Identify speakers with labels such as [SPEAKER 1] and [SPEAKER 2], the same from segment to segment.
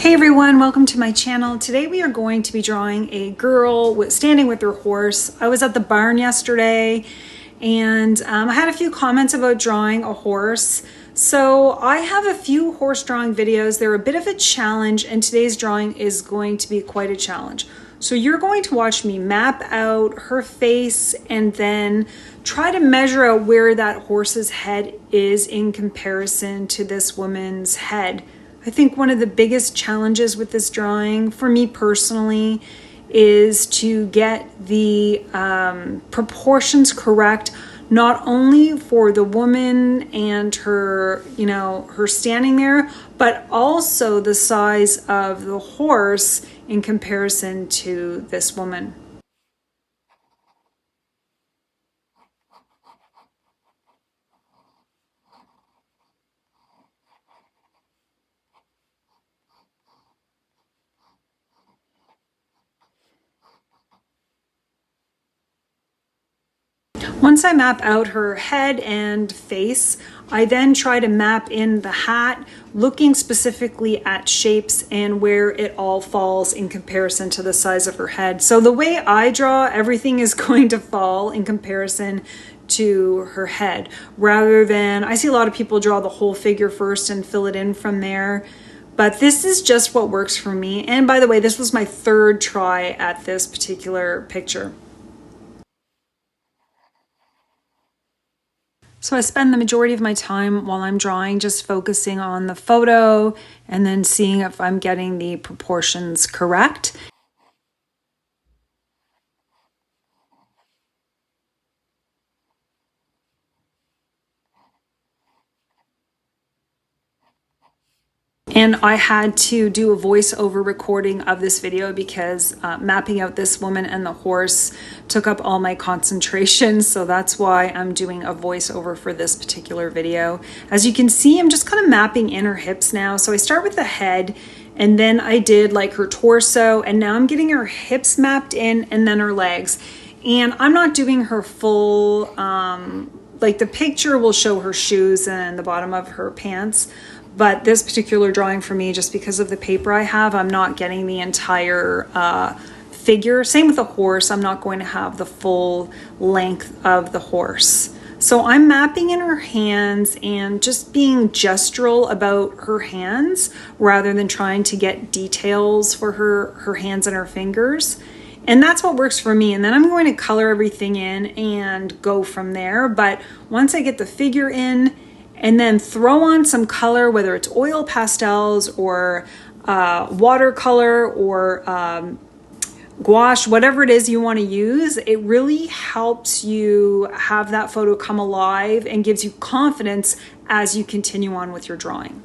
[SPEAKER 1] Hey everyone, welcome to my channel. Today we are going to be drawing a girl standing with her horse. I was at the barn yesterday and I had a few comments about drawing a horse. So I have a few horse drawing videos. They're a bit of a challenge and today's drawing is going to be quite a challenge. So you're going to watch me map out her face and then try to measure out where that horse's head is in comparison to this woman's head. I think one of the biggest challenges with this drawing, for me personally, is to get the proportions correct, not only for the woman and her, her standing there, but also the size of the horse in comparison to this woman. Once I map out her head and face, I then try to map in the hat, looking specifically at shapes and where it all falls in comparison to the size of her head. So the way I draw, everything is going to fall in comparison to her head, rather than, I see a lot of people draw the whole figure first and fill it in from there. But this is just what works for me. And by the way, this was my third try at this particular picture. So I spend the majority of my time while I'm drawing just focusing on the photo and then seeing if I'm getting the proportions correct. And I had to do a voiceover recording of this video because mapping out this woman and the horse took up all my concentration. So that's why I'm doing a voiceover for this particular video. As you can see, I'm just kind of mapping in her hips now. So I start with the head and then I did like her torso, and now I'm getting her hips mapped in and then her legs. And I'm not doing her full, like the picture will show her shoes and the bottom of her pants. But this particular drawing for me, just because of the paper I have, I'm not getting the entire figure. Same with the horse, I'm not going to have the full length of the horse. So I'm mapping in her hands and just being gestural about her hands rather than trying to get details for her hands and her fingers. And that's what works for me. And then I'm going to color everything in and go from there. But once I get the figure in, and then throw on some color, whether it's oil pastels or watercolor or gouache, whatever it is you want to use, it really helps you have that photo come alive and gives you confidence as you continue on with your drawing.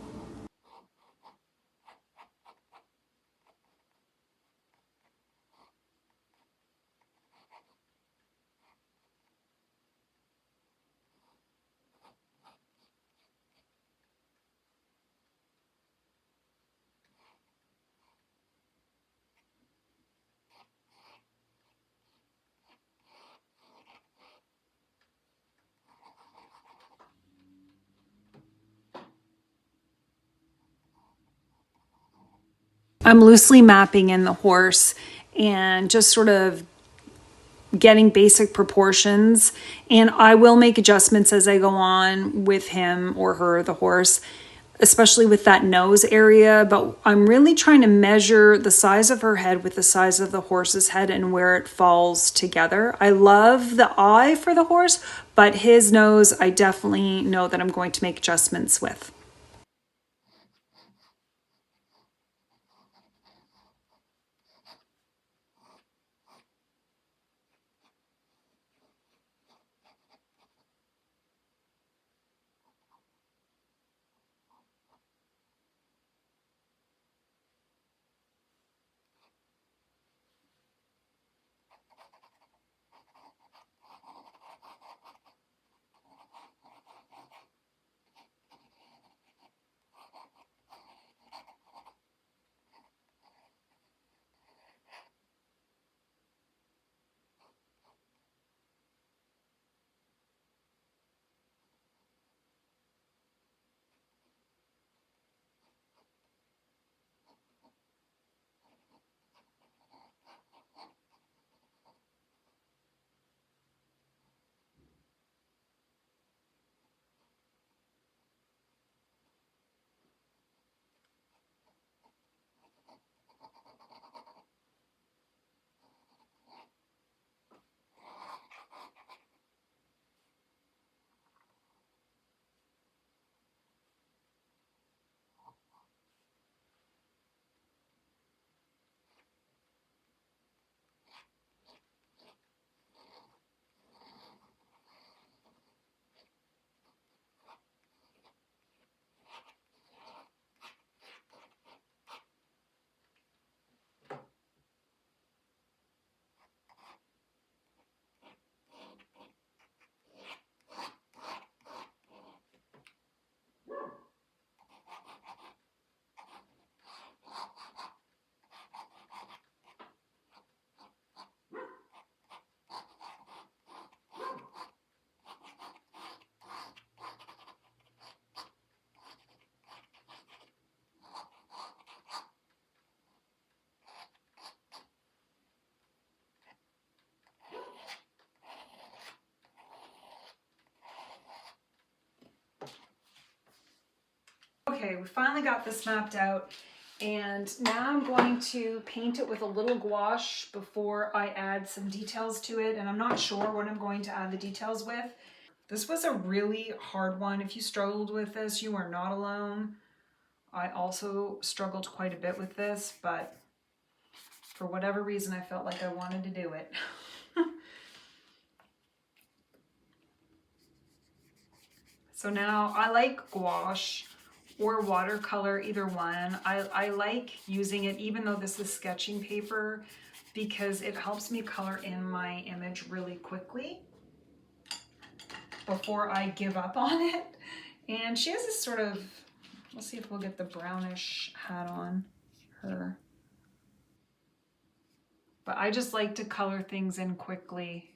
[SPEAKER 1] I'm loosely mapping in the horse and just sort of getting basic proportions, and I will make adjustments as I go on with him or her, the horse, especially with that nose area. But I'm really trying to measure the size of her head with the size of the horse's head and where it falls together. I love the eye for the horse, but his nose, I definitely know that I'm going to make adjustments with. Okay, we finally got this mapped out, and now I'm going to paint it with a little gouache before I add some details to it, and I'm not sure what I'm going to add the details with. This was a really hard one. If you struggled with this, you are not alone. I also struggled quite a bit with this, but for whatever reason, I felt like I wanted to do it. So now I like gouache or watercolor, either one. I like using it, even though this is sketching paper, because it helps me color in my image really quickly before I give up on it. And she has this sort of, let's see if we'll get the brownish hat on her. But I just like to color things in quickly.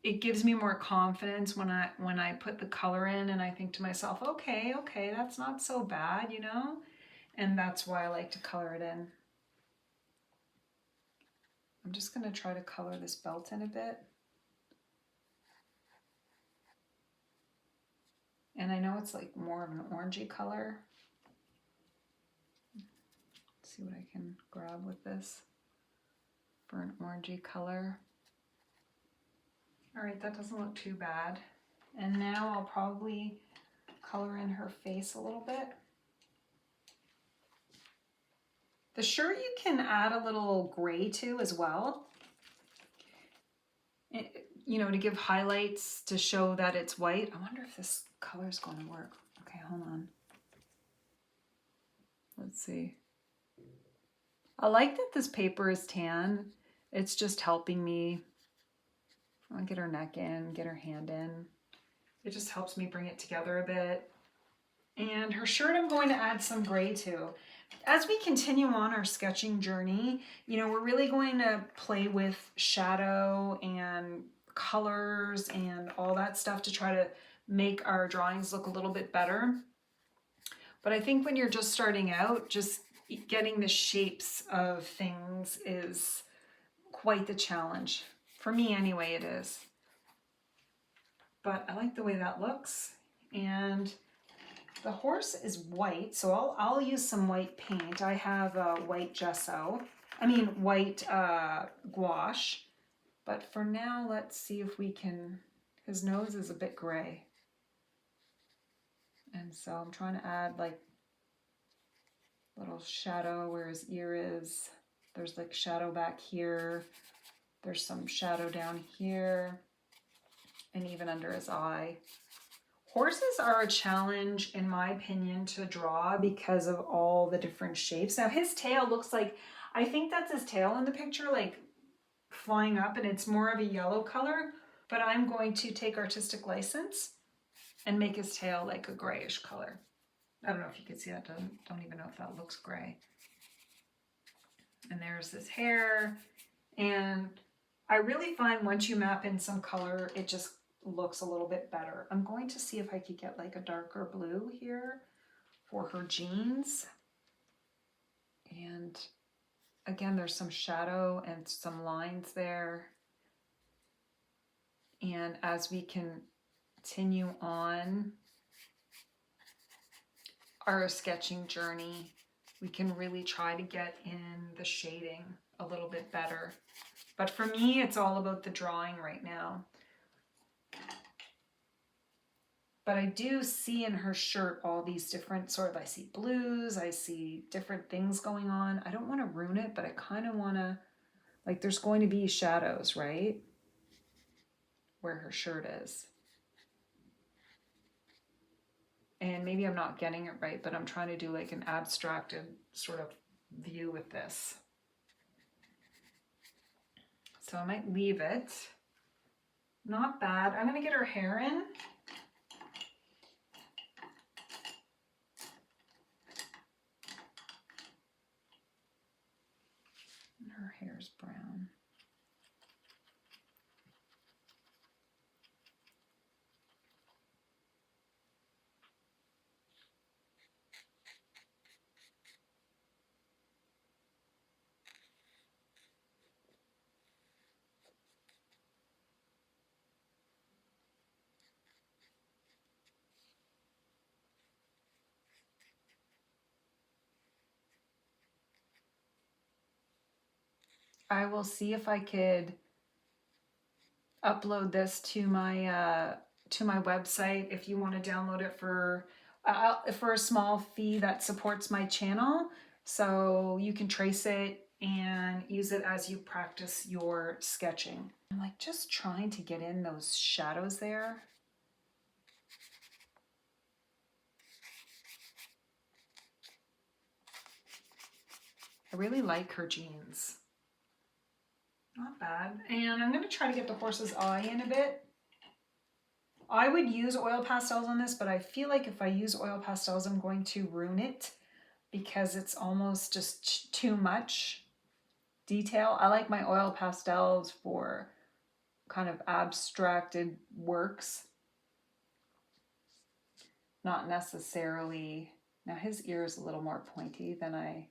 [SPEAKER 1] It gives me more confidence when I put the color in and I think to myself, okay, that's not so bad, you know? And that's why I like to color it in. I'm just going to try to color this belt in a bit. And I know it's like more of an orangey color. Let's see what I can grab with this for an orangey color. All right, that doesn't look too bad. And now I'll probably color in her face a little bit. The shirt you can add a little gray to as well. You know, to give highlights to show that it's white. I wonder if this color is going to work. Okay, hold on. Let's see. I like that this paper is tan. It's just helping me. I'll get her neck in, get her hand in. It just helps me bring it together a bit. And her shirt I'm going to add some gray to. As we continue on our sketching journey, you know, we're really going to play with shadow and colors and all that stuff to try to make our drawings look a little bit better. But I think when you're just starting out, just getting the shapes of things is quite the challenge. For me anyway, it is. But I like the way that looks. And the horse is white, so I'll use some white paint. I have white gesso. White gouache. But for now, let's see if we can, his nose is a bit gray. And so I'm trying to add like little shadow where his ear is. There's like shadow back here. There's some shadow down here. And even under his eye. Horses are a challenge, in my opinion, to draw because of all the different shapes. Now his tail looks like, I think that's his tail in the picture, like flying up, and it's more of a yellow color, but I'm going to take artistic license and make his tail like a grayish color. I don't know if you can see that, don't even know if that looks gray. And there's his hair, and I really find once you map in some color, it just looks a little bit better. I'm going to see if I could get like a darker blue here for her jeans. And again, there's some shadow and some lines there. And as we continue on our sketching journey, we can really try to get in the shading a little bit better. But for me, it's all about the drawing right now. But I do see in her shirt all these different I see blues, I see different things going on. I don't want to ruin it, but I kind of want to, like there's going to be shadows, right? Where her shirt is. And maybe I'm not getting it right, but I'm trying to do like an abstracted sort of view with this. So I might leave it. Not bad. I'm going to get her hair in. And her hair's brown. I will see if I could upload this to my website if you want to download it for a small fee that supports my channel, so you can trace it and use it as you practice your sketching. I'm like just trying to get in those shadows there. I really like her jeans. Not bad. And I'm going to try to get the horse's eye in a bit. I would use oil pastels on this, but I feel like if I use oil pastels, I'm going to ruin it because it's almost just too much detail. I like my oil pastels for kind of abstracted works, not necessarily. Now his ear is a little more pointy than I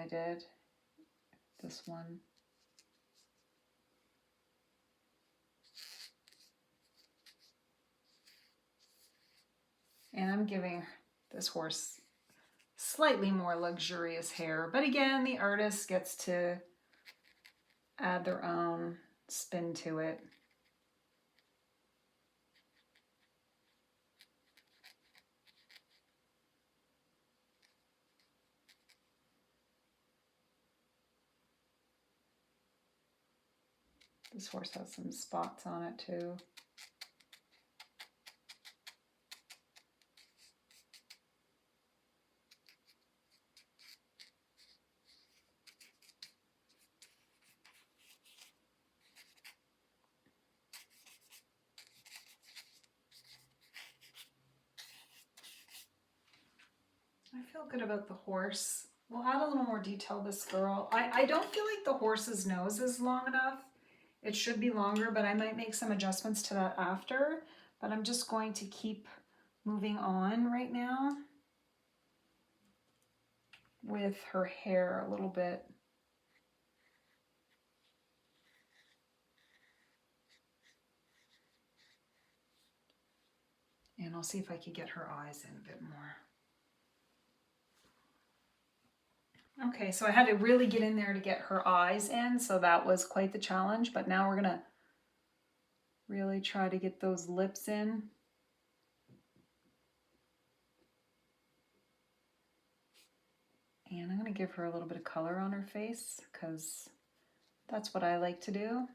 [SPEAKER 1] did this one. And I'm giving this horse slightly more luxurious hair. But again, the artist gets to add their own spin to it. This horse has some spots on it too. I feel good about the horse. We'll add a little more detail this girl. I don't feel like the horse's nose is long enough. It should be longer, but I might make some adjustments to that after. But I'm just going to keep moving on right now with her hair a little bit. And I'll see if I can get her eyes in a bit more. Okay, so I had to really get in there to get her eyes in, so that was quite the challenge. But now we're gonna really try to get those lips in. And I'm gonna give her a little bit of color on her face because that's what I like to do.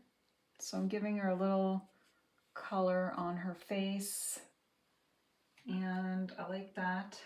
[SPEAKER 1] So I'm giving her a little color on her face, and I like that.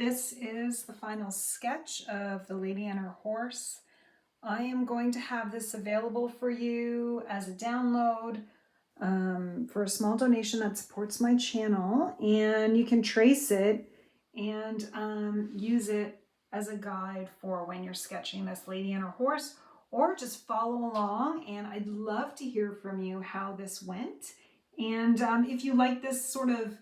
[SPEAKER 1] This is the final sketch of the lady and her horse. I am going to have this available for you as a download for a small donation that supports my channel, and you can trace it and use it as a guide for when you're sketching this lady and her horse, or just follow along. And I'd love to hear from you how this went, and if you like this sort of,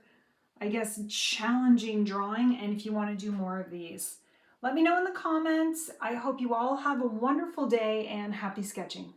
[SPEAKER 1] I guess, challenging drawing, and if you want to do more of these. Let me know in the comments. I hope you all have a wonderful day and happy sketching.